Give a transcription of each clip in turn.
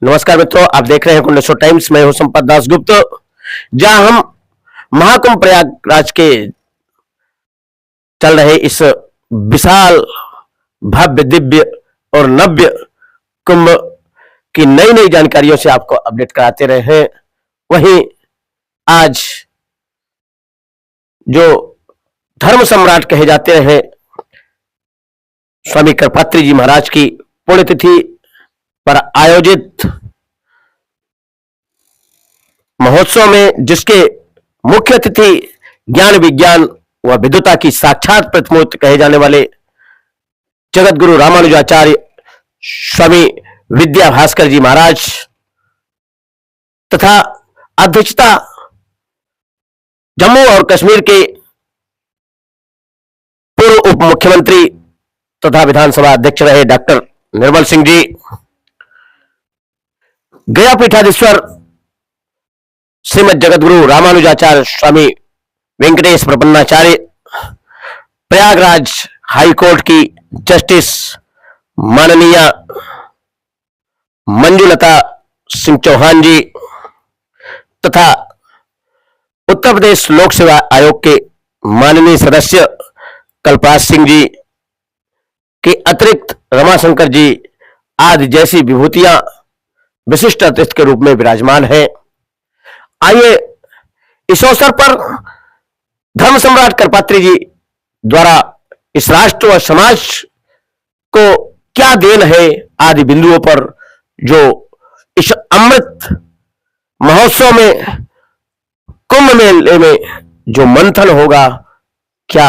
नमस्कार मित्रों, आप देख रहे हैं कुंडलेश्वर टाइम्स। मैं हूं संपत दासगुप्त। जहां हम महाकुंभ प्रयागराज के चल रहे इस विशाल भव्य दिव्य और नव्य कुंभ की नई नई जानकारियों से आपको अपडेट कराते रहे हैं। वहीं आज जो धर्म सम्राट कहे जाते हैं स्वामी करपात्री जी महाराज की पुण्यतिथि पर आयोजित महोत्सव में, जिसके मुख्य अतिथि ज्ञान विज्ञान व विद्वता की साक्षात प्रतिमूर्ति कहे जाने वाले जगत गुरु रामानुजाचार्य स्वामी विद्या भास्कर जी महाराज तथा अध्यक्षता जम्मू और कश्मीर के पूर्व उप मुख्यमंत्री तथा विधानसभा अध्यक्ष रहे डॉक्टर निर्मल सिंह जी, गया पीठाधीश्वर श्रीमद जगतगुरु रामानुजाचार्य स्वामी वेंकटेश प्रपन्नाचार्य, प्रयागराज हाईकोर्ट की जस्टिस माननीय मंजुलता सिंह चौहान जी तथा उत्तर प्रदेश लोक सेवा आयोग के माननीय सदस्य कल्पराज सिंह जी के अतिरिक्त रमाशंकर जी आदि जैसी विभूतियां विशिष्ट अतिथि के रूप में विराजमान है। आइए इस अवसर पर धर्म सम्राट करपात्री जी द्वारा इस राष्ट्र और समाज को क्या देन है आदि बिंदुओं पर जो इस अमृत महोत्सव में कुंभ मेले में जो मंथन होगा, क्या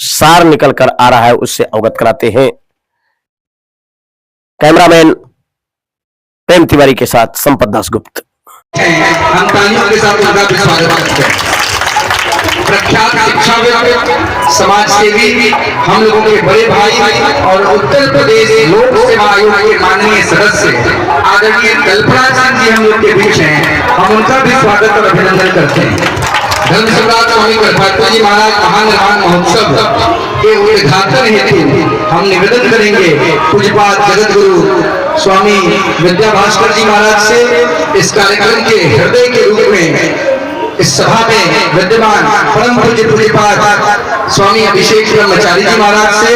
सार निकल कर आ रहा है, उससे अवगत कराते हैं। कैमरामैन प्रेम तिवारी के साथ संपत दासगुप्त। हम तालियों के साथ उनका भी स्वागत करते हैं। प्रख्यात शिक्षाविद, समाज सेवी, हम लोगों के बड़े भाई और उत्तर प्रदेश लोक सेवा आयोग के माननीय सदस्य आदरणीय कल्पराज सिंह जी हम लोग के बीच हैं। हम उनका भी स्वागत और अभिनंदन करते हैं। धर्म सम्राट स्वामी करपात्री जी महाराज महानिर्वाण महोत्सव के उद्घाटन हेतु हम निवेदन करेंगे पूज्यपाद जगत गुरु स्वामी विद्या भास्कर जी महाराज से इस कार्यक्रम के हृदय के रूप में इस सभा में विद्यमान परम पूज्य पूज्यपाद स्वामी अभिषेक ब्रह्मचारी जी महाराज से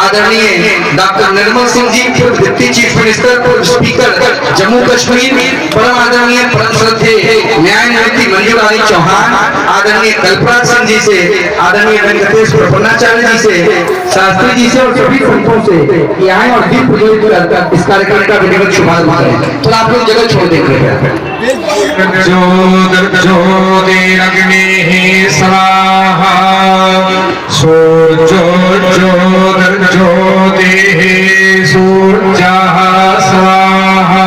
आदरणीय डॉक्टर निर्मल सिंह जी पूर्व डिप्टी चीफ मिनिस्टर पूर्व स्पीकर जम्मू कश्मीर परम आदरणीय परम श्रद्धेय न्यायमूर्ति मंजूलारी चौहान, आदरणीय कल्पराज सिंह जी से, आदरणीय वेंकटेश प्रपन्नाचार्य जी से, शास्त्री जी से और सभी संतों से कि आए और दीप प्रज्वलित कर इस कार्यक्रम का विधिवत शुभारंभ करें। तो आप लोग जगह छोड़ देंगे। ज्योतिरग्निः स्वाहा सूर्योर्ज्योतिः सूर्यः स्वाहा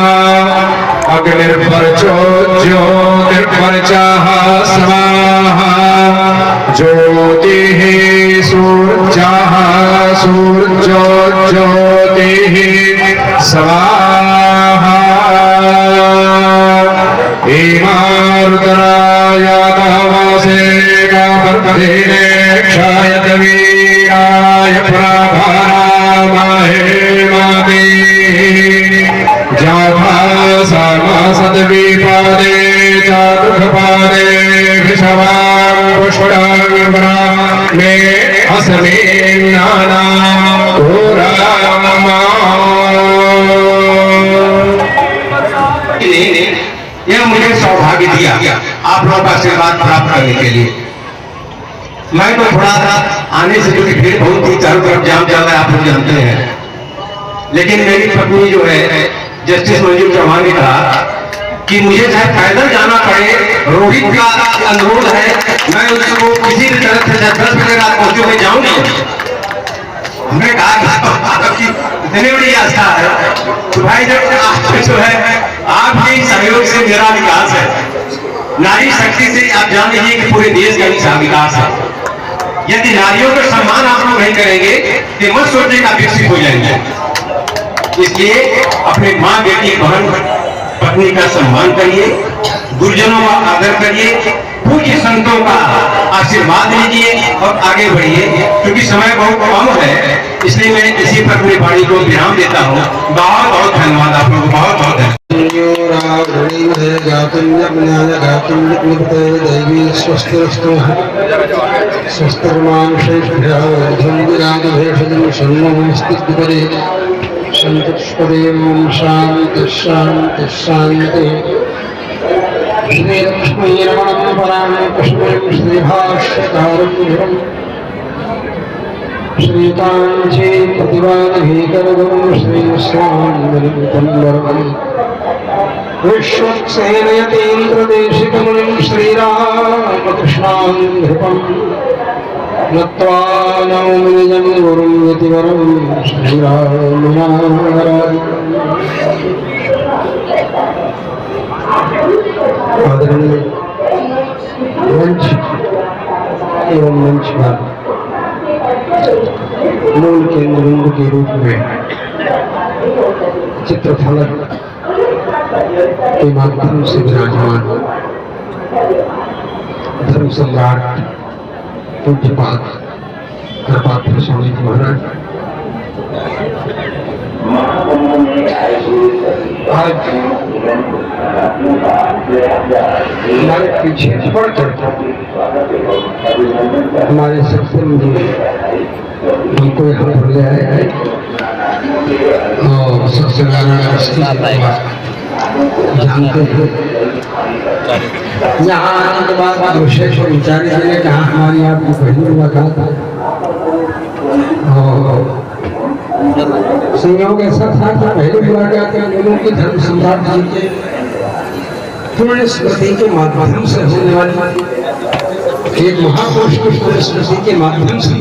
अग्निर्वर्चो ज्योतिर्वर्चः स्वाहा ज्योतिः सूर्यः सूर्यो ज्योतिः स्वाहा रुद्राय तमसे गाभर्धीने क्षायत वीराय प्रभारामहे मते जाभासमसद्विपादे चतुर्पादे वृषभां पुष्पं ब्रह्मे अस्मिन् नानां पुरामा। यह मुझे सौभाग्य दिया आप लोगों का आशीर्वाद प्राप्त करने के लिए। मैं तो थोड़ा सा आने से क्योंकि भीड़ बहुत थी, चारों तरफ जाम चल रहा है, आप लोग जानते हैं। लेकिन मेरी पत्नी जो है जस्टिस मंजू चौहान ने कहा कि मुझे चाहे पैदल जाना पड़े, रोहित का अनुरोध है, मैं उसको किसी भी तरह से 10 बजे रात पहुंचे मैं जाऊंगी। हमने कहा कि इतनी बड़ी आस्था है तो भाई जब आप जो है आपके सहयोग से मेरा विकास है, नारी शक्ति से आप जान लीजिए कि पूरे देश का विकास है। यदि नारियों का सम्मान आप लोग नहीं करेंगे तो मत सोचिए कि आप विकसित हो जाएंगे। इसलिए अपने माँ, बेटी, बहन, पत्नी का सम्मान करिए, गुरुजनों का आदर करिए, पूज्य संतों का आशीर्वाद लीजिए और आगे बढ़िए। क्योंकि समय बहुत कम है, इसलिए मैं इसी पर अपनी वाणी को विराम देता हूँ। बहुत बहुत धन्यवाद आप लोगों को, बहुत बहुत धन्यवाद। शांति शांति शांति। श्री लक्ष्मी रमण पराण कृष्ण श्री भाष्यकारं श्री कांची प्रतिवादिकरगुरुं श्री स्वामिनं विश्वक्सेनयतीन्द्रदेशिकमुनिं श्रीरामकृष्णान्धृपं नत्वा नौमि निजं गुरुं यतिवरं श्रीरामनारायणं। आदरणीय मंच एवं मंच पर मूल केंद्र के रूप में चित्रफलक के माध्यम से विराजमान धर्म सम्राट पूज्यपाद कृपात्र स्वामी जी महाराज आज हमारे पीछे पड़कर हमारे सत्संग जी हमको यहाँ पर ले आए हैं और सत्संग जानते हैं। यहाँ आने के बाद विशेष विचारी जी ने कहा हमारी आपकी पहली मुलाकात है और संयोग ऐसा था कि पहली मुलाकात में लोगों की धर्म सम्राट जी के पुण्य स्मृति के माध्यम से होने वाली एक महापुरुष की पुण्य स्मृति के माध्यम से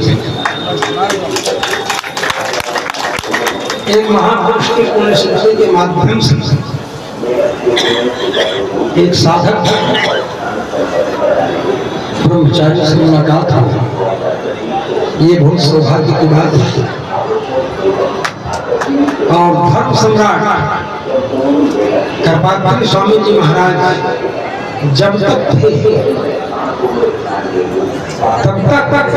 एक महापुरुष की पुण्य स्मृति के माध्यम से एक साधक ब्रह्मचारी से मुलाकात हो, ये बहुत सौभाग्य की बात है। और धर्म सम्राट कृपात्री स्वामी जी महाराज जब तक थे तब तक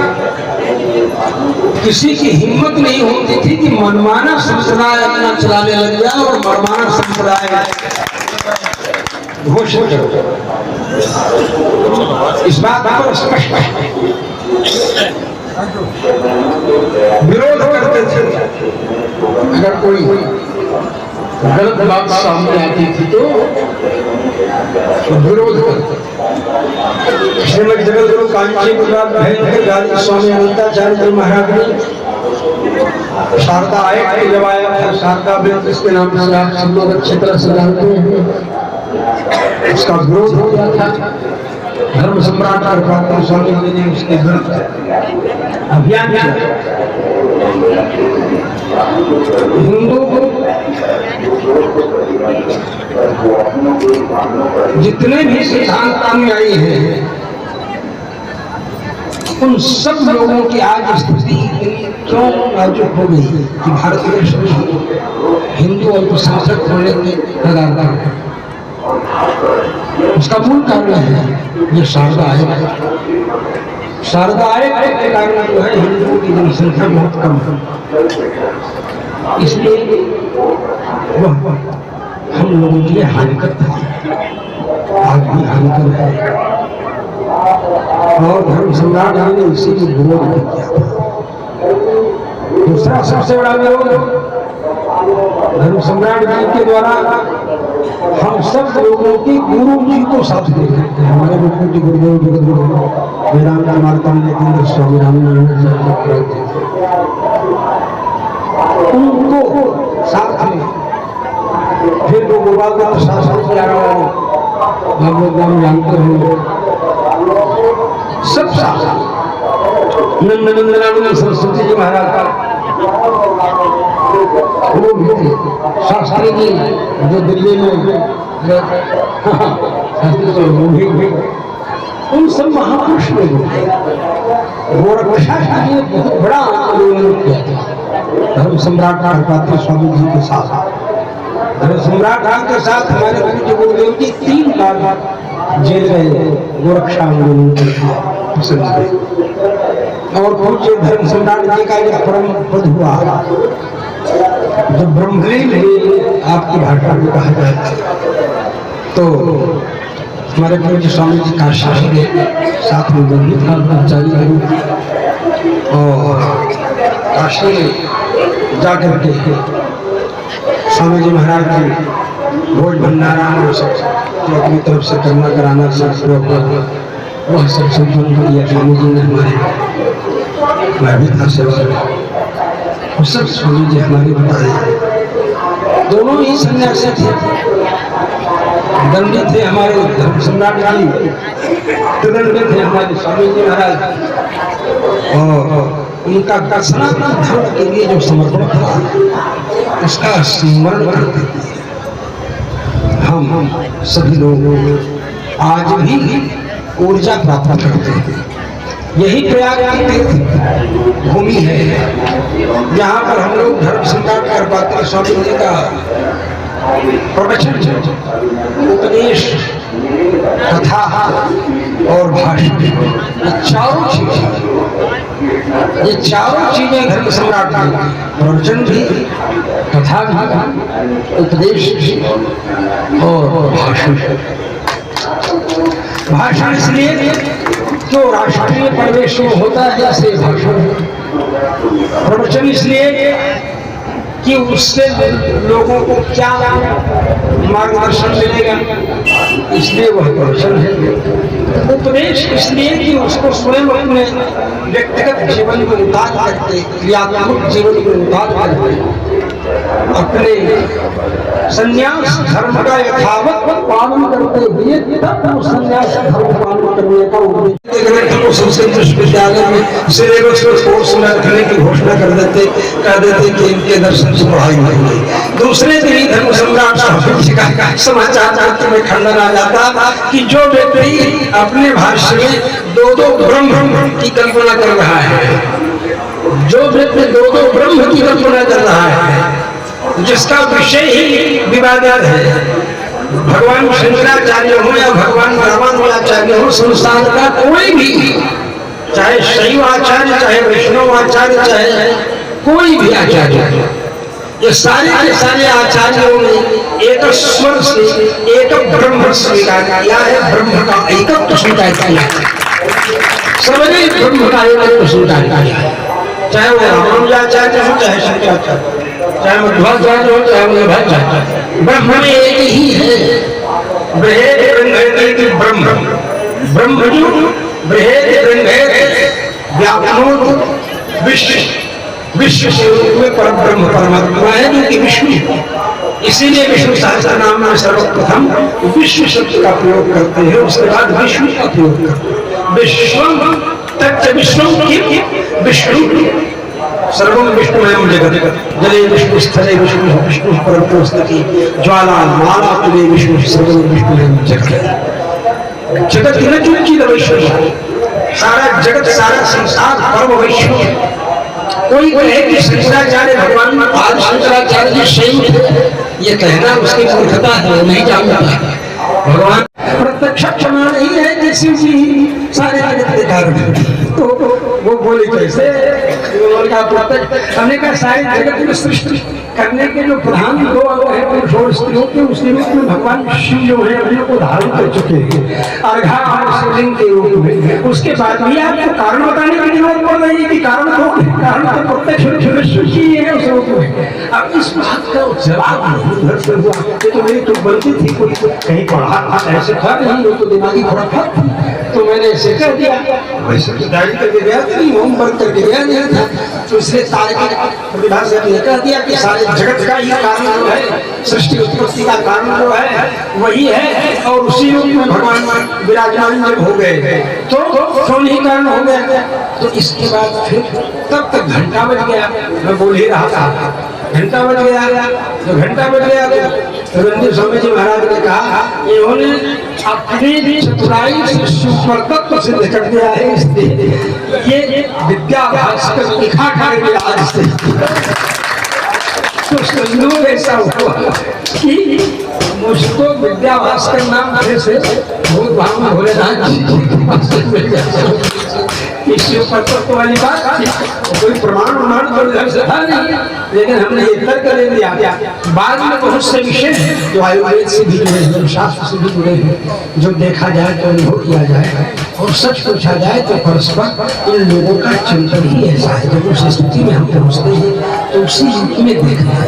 किसी की हिम्मत नहीं होती थी कि मनमाना संप्रदाय अपना चलाने लग जाए और मनमाना संप्रदाय घोषित करो। इस बात पर स्पष्ट विरोध करते थे। अगर कोई गलत बात सामने आती थी तो विरोध करते। श्रीमद जगतगुरु कांची भैंकर स्वामी अनंताचार्य जी महाराज ने शारदा आयत जब आया था, शारदा व्रत इसके नाम से आप सब लोग अच्छी तरह से जानते हैं, उसका विरोध हो गया था। धर्म सम्राट कृपात्री स्वामी जी ने उसके विरुद्ध अभियान किया। हिंदू जितने भी सिद्धांत अनुयायी हैं उन सब लोगों की आज स्थिति क्यों नाजुक हो गई कि भारत देश में हिंदू अल्पसंख्यक होने के कगार पर है। उसका मूल कारण है ये शारदा आयत है। शारदा आयत के कारण जो है हिंदुओं की जनसंख्या बहुत कम है, इसलिए वह हम लोगों के लिए हानिकर था, आज भी हानिकर है। और धर्म सम्राट जी ने इसी को विरोध किया। दूसरा सबसे बड़ा विरोध धर्म सम्राट जी के द्वारा हम सब लोगों की गुरु जी को साथ ले सकते हैं। हमारे मुख्यमंत्री गुरुदेव जगत गुरु वेदांत मार्तंड स्वामी रामानंद उनको साथ में फिर वो गोपाल दत्त शासन से आने वाले हम लोग जानते हैं सब साथ नंदनंदन सरस्वती जी महाराज का वो भी थे, शास्त्री जी जो दिल्ली में वो भी उन सब महापुरुष लोग गोरक्षा के लिए बहुत बड़ा आंदोलन किया था धर्म सम्राट कृपात्री स्वामी जी के साथ। धर्म सम्राट के साथ हमारे पूज्य गुरुदेव जी 3 बार जेल गए गोरक्षा आंदोलन पसंद और पूज्य धर्म सम्राट जी का यह परम पद हुआ जब ब्रह्मलीन हुई आपकी भाषा में कहा जाए तो हमारे पूज्य स्वामी जी काशी के साथ में जो भी था आचार्य और काशी में जाकर के स्वामी जी महाराज की भोज भंडारा और सब जो अपनी तरफ से करना कराना सब वह सब संपन्न किया स्वामी जी ने हमारे मैं भी था सेवा में वो सब स्वामी जी हमारे बताए। दोनों ही सन्यासी थे, दंडी थे हमारे धर्म सम्राट जी, दंडी थे हमारे स्वामी जी महाराज, और उनका सनातन धर्म के लिए जो समर्पण था उसका स्मरण करते हम सभी लोग आज भी ऊर्जा प्राप्त करते हैं। यही प्रयाग की तीर्थ भूमि है जहाँ पर हम लोग धर्म सम्राट कर पाते। स्वामी जी का प्रवचन, उपदेश, कथा और भाषण, ये चारों चीजें धर्म सम्राट की, प्रवचन भी, कथा भी, उपदेश भी और भाषण। भाषण इसलिए जो राष्ट्रीय परिवेश में होता है ऐसे भाषण, प्रवचन इसलिए कि उससे लोगों को क्या मार्गदर्शन मिलेगा इसलिए वह प्रवचन है। उपदेश इसलिए कि उसको स्वयं अपने व्यक्तिगत जीवन में उतार करके, क्रियात्मक जीवन में उतार करके अपने संन्यास धर्म का यथावत पालन करते हुए तब संन्यास धर्म पालन करने का उपदेश संस्कृत विश्वविद्यालय में सिलेबस में कोर्स में रखने की घोषणा कर देते कि इनके दर्शन से पढ़ाई होगी। दूसरे दिन ही धर्म सम्राट का समाचार पत्र में खंडन आ जाता कि जो व्यक्ति अपने भाष्य में दो ब्रह्म की कल्पना कर रहा है, जो व्यक्ति दो ब्रह्म की कल्पना कर रहा है, जिसका विषय ही विवादास्पद है, भगवान शंकराचार्य हो या भगवान रामानुजाचार्य हो, संसार का कोई भी, चाहे शैव आचार्य, चाहे वैष्णव आचार्य, चाहे कोई भी आचार्य, ये सारे के सारे आचार्यों ने एक स्वर से एक ब्रह्म स्वीकार किया है, ब्रह्म का एकत्व स्वीकार किया है, सबने ब्रह्म का एकत्व स्वीकार किया है। चाहे वो रामानुजाचार्य हो, चाहे शंकराचार्य, चाहे मध्वाचार्य हो, चाहे वल्लभाचार्य, ब्रह्म में एक ही है। बृहद ब्रह्म ब्रह्म जो बृहद व्यापनोत विश्व, विश्व के रूप में परम ब्रह्म परमात्मा है जो कि विष्णु। इसीलिए विष्णु सहस्त्र नाम में सर्वप्रथम विश्व शब्द का प्रयोग करते हैं, उसके बाद विष्णु का प्रयोग करते हैं। विश्वम तच्च विश्वम किम विष्णु सर्वम विष्णुमयम जगत् जले विष्णु स्थले विष्णु विष्णु परमोस्तकी ज्वाला माला तुले विष्णु सर्वम विष्णुमयम जगत्। जगत न चुकी विष्णु, सारा जगत सारा संसार परम विष्णु। कोई कहे कि शंकराचार्य भगवान आज शंकराचार्य जी शैव थे, ये कहना उसकी मूर्खता है, नहीं जानता। भगवान प्रत्यक्ष क्षमा नहीं है कि शिव जी सारे जगत के कारण, तो वो बोले कैसे? हमने कहा सारे जगत में सृष्टि करने के जो प्रधान दो अंग है पुरुष और स्त्रियों के, उसी रूप में भगवान शिव जो है अपने को धारण कर चुके हैं अर्घा शिवलिंग के रूप में। उसके बाद भी आपको कारण बताने की जरूरत पड़ रही है कि कारण तो प्रत्यक्ष ही है उस रूप में। अब इस बात का जवाब नहीं घर से हुआ तो मेरी तो बनती थी, कोई कहीं पढ़ा था ऐसे था नहीं, तो दिमागी खुराफात थी, तो मैंने ऐसे कर दिया, वैसे डायरी करके गया नहीं, होमवर्क करके गया नहीं था, तो इसलिए सारे प्रतिभा से कह दिया कि सारे जगत का ही कारण जो है, सृष्टि उत्पत्ति का कारण जो है वही है, और उसी रूप में भगवान विराजमान जब हो गए तो कौन ही कारण हो गया। तो इसके बाद फिर तब तक घंटा बज गया, मैं बोल ही रहा था, घंटा बज गया, तो घंटा बज गया तो रणजीत स्वामी जी महाराज ने कहा इन्होंने अपनी चतुराई से सुपर तत्व से निकल गया है, इसलिए ये विद्या भास्कर दिखा कर आज से तो संयोग ऐसा हुआ कि मुझको विद्या भास्कर नाम से बहुत भाव भोलेनाथ जी इससे ऊपर तो वाली बात कोई प्रमाण तो इधर से था नहीं, लेकिन हमने ये तर्क ले लिया। बाद में बहुत से विषय जो आयुर्वेद से भी जुड़े हैं, शास्त्र से भी जुड़े हैं, जो देखा जाए तो अनुभव किया जाए और सच पूछा जाए तो परस्पर इन लोगों का चिंतन ही ऐसा है। जब उस स्थिति में हम पहुँचते हैं तो उसी युग में देखना है,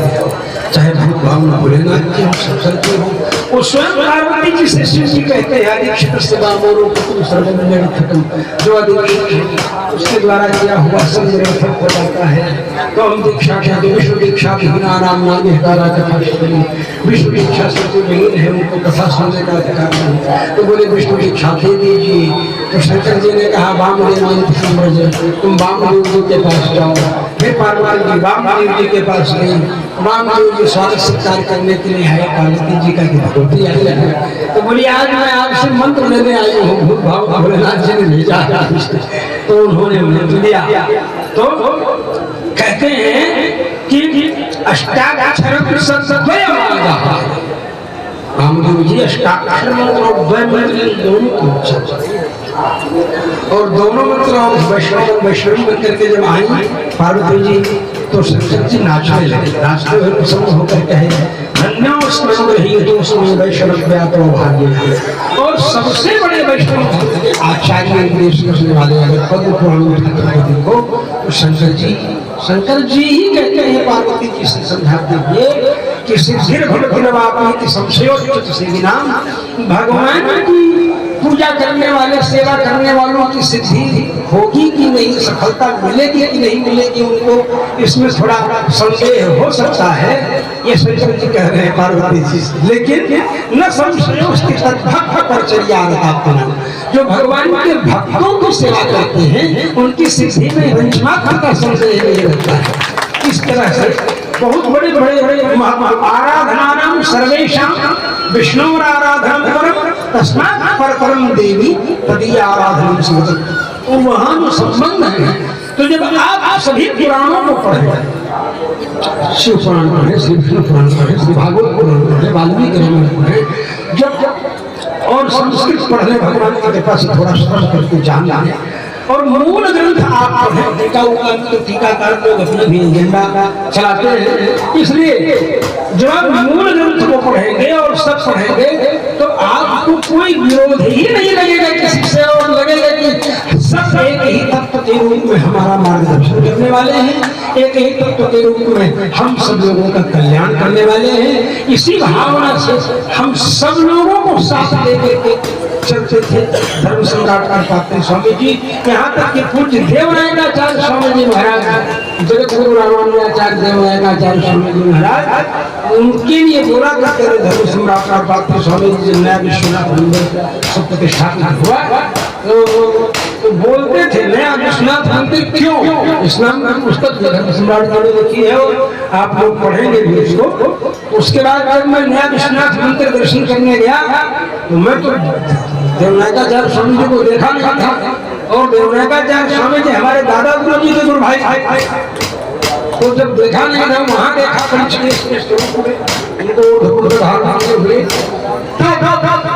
चाहे भूत भावना भोलेनाथ की हो, सत्संग की हो, वो स्वयं पार्वती जी से शिव जी कहते हैं अधीक्षित से बामोरो पुत्र सर्वमंगल खत्म, जो अधीक्षित उसके द्वारा किया हुआ सब निरर्थक हो जाता है। तो हम दीक्षा क्या विश्व दीक्षा बिना राम नाम हकारा कथा सुनी, विश्व दीक्षा से जो नहीं है उनको कथा सुनने का अधिकार नहीं, तो बोले विश्व दीक्षा दे दीजिए। तो शंकर जी ने कहा वामदेव तुम वामदेव जी के पास जाओ। फिर पार्वती जी वामदेव जी के पास गई, वामदेव जी स्वागत सत्कार करने के लिए आए, पार्वती जी का धोती आई है। तो बोली आज मैं आपसे मंत्र लेने आई हूँ, भूत भाव भोलेनाथ जी ने भेजा। तो उन्होंने मंत्र लिया। तो कहते हैं कि अष्टाक्षर वामदेव जी अष्टाक्षर मंत्र और द्वय मंत्र दोनों को और दोनों मंत्र वैष्णवी बन करके जब आई पार्वती जी तो शंकर जी नाचने लगे। नाचते हुए प्रसन्न होकर कहे और सबसे बड़े वैष्णव आचार्य उपदेश करने वाले अगर पद्म पुराण देखो तो शंकर जी ही कहते हैं पार्वती जी से समझाते हुए कि सिद्धिर भटकिनवापि संशयोचित सिद्धि नाम, भगवान की पूजा करने वाले सेवा करने वालों की सिद्धि होगी कि नहीं, सफलता मिलेगी कि नहीं मिलेगी, उनको इसमें थोड़ा संदेह हो सकता है। ये शंकर जी कह रहे हैं पार्वती जी से, लेकिन न संशय उसकी तद्भक्त परिचर्या अपना, जो भगवान के भक्तों की सेवा करते हैं उनकी सिद्धि में रंजमात्र का संशय नहीं रहता है। इस तरह से बहुत बड़े आराधना नाम सर्वेशाम विष्णु आराधना परम तस्मात् परम देवी तदीय आराधना सिद्धि। तो वहाँ जो संबंध है, तो जब आप सभी पुराणों को पढ़े, शिव पुराण पढ़े, श्री विष्णु पुराण पढ़े, श्री भागवत पुराण पढ़े, वाल्मीकि रामायण पढ़े, जब और संस्कृत पढ़ने भगवान की कृपा से थोड़ा श्रवण करके जान जाए और मूल ग्रंथ आप पढ़ें, टीकाकार लोग अपना भी एजेंडा चलाते हैं, इसलिए जब आप मूल ग्रंथ को पढ़ेंगे और सब पढ़ेंगे तो आपको कोई विरोध ही नहीं लगेगा किसी से, और लगेगा कि सब एक ही तत्व के रूप में हमारा मार्गदर्शन करने वाले हैं, एक ही तत्व के रूप में हम सब लोगों का कल्याण करने वाले हैं। इसी भावना से हम सब लोगों को साथ लेके चलते थे। धर्म सम्राट पात्र स्वामी जी, यहाँ तक कि पूज्य देवनायकाचार्य स्वामी जी महाराज, जगत गुरु रामानुजाचार्य देवनायकाचार्य स्वामी जी महाराज, उनके लिए बोला करते थे धर्म सम्राट पात्र स्वामी जी नया विश्वनाथ मंदिर सब प्रतिष्ठापित हुआ तो बोलते थे नया विश्वनाथ मंदिर क्यों? इस्लाम की पुस्तक धर्म सम्राट जी ने लिखी है और आप लोग पढ़ेंगे भी इसको। उसके बाद जब मैं नया विश्वनाथ मंदिर दर्शन करने गया तो मैं तो देवनायकाचार्य स्वामी जी को देखा नहीं था, और देवनायकाचार्य स्वामी जी हमारे दादा गुरु जी के गुरु भाई, तो जब देखा नहीं था वहाँ देखा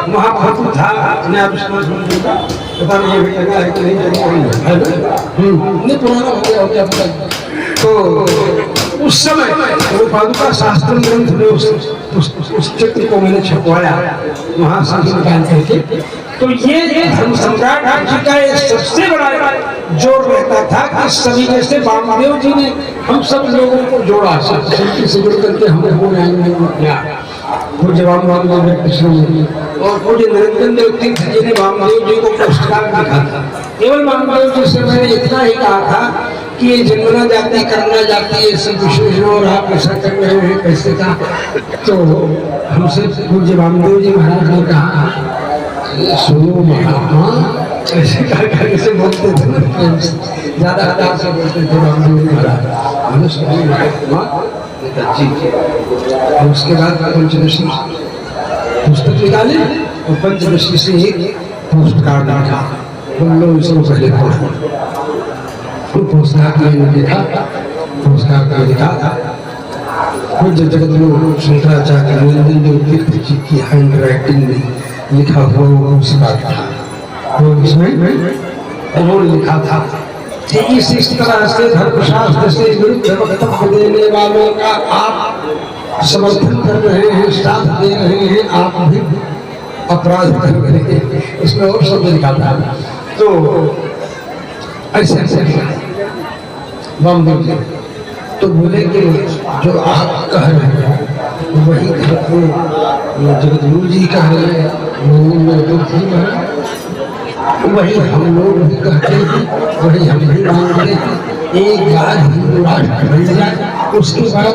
महाप्रभु था नया विश्वनाथ मंदिर का, पता नहीं अभी लगा है कि नहीं पुराना हो गया पता। तो उस समय वो पादुका शास्त्र ग्रंथ में उस चित्र को मैंने छपवाया वहाँ से निकाल करके। तो ये धर्म सम्राट जी का एक सबसे बड़ा जोर रहता था कि सभी जैसे वामदेव जी ने हम सब लोगों को जोड़ा, शक्ति से जुड़ करके हमको न्याय किया। पूज्य वामदेव कृष्ण और पूज्य नरेंद्र देव तीर्थ जी ने वामदेव जी को पुरस्कार लिखा था। केवल वामदेव जी से मैंने इतना ही कहा था कि ये जन्मना जाति करना जाति ये सब विशेष और आप ऐसा कर रहे हैं कैसे था। तो हमसे पूज्य वामदेव जी महाराज ने कहा सुनो महात्मा, ऐसे कैसे बोलते थे, ज्यादा आधार से बोलते थे वामदेव जी महाराज। और उसके बाद पंचदशी पुस्तक निकाले और पंचदशी से एक पोस्ट कार्ड लिखा, हम लोग इसको पहले पढ़ा। पोस्ट कार्ड में लिखा पूज्य जगतगुरु शंकराचार्य नरेंद्र देव तीर्थ जी की हैंड राइटिंग में लिखा हुआ वो पुस्तक था। वो इसमें उन्होंने लिखा था कि इस तरह से धर्मशास्त्र से विरुद्ध वक्तव्य देने वालों का आप समर्थन कर रहे हैं, साथ दे रहे हैं, आप भी अपराध कर रहे हैं। इसमें और शब्द लिखा था। तो ऐसे ऐसे बम बोले तो बोले कि जो आप कह रहे हैं वही जगतगुरु जी कह रहे हैं, वही हम लोग भी कहते हैं, वही हम भी मानते हैं। एक बार हिंदू राष्ट्र बन जाए उसके बाद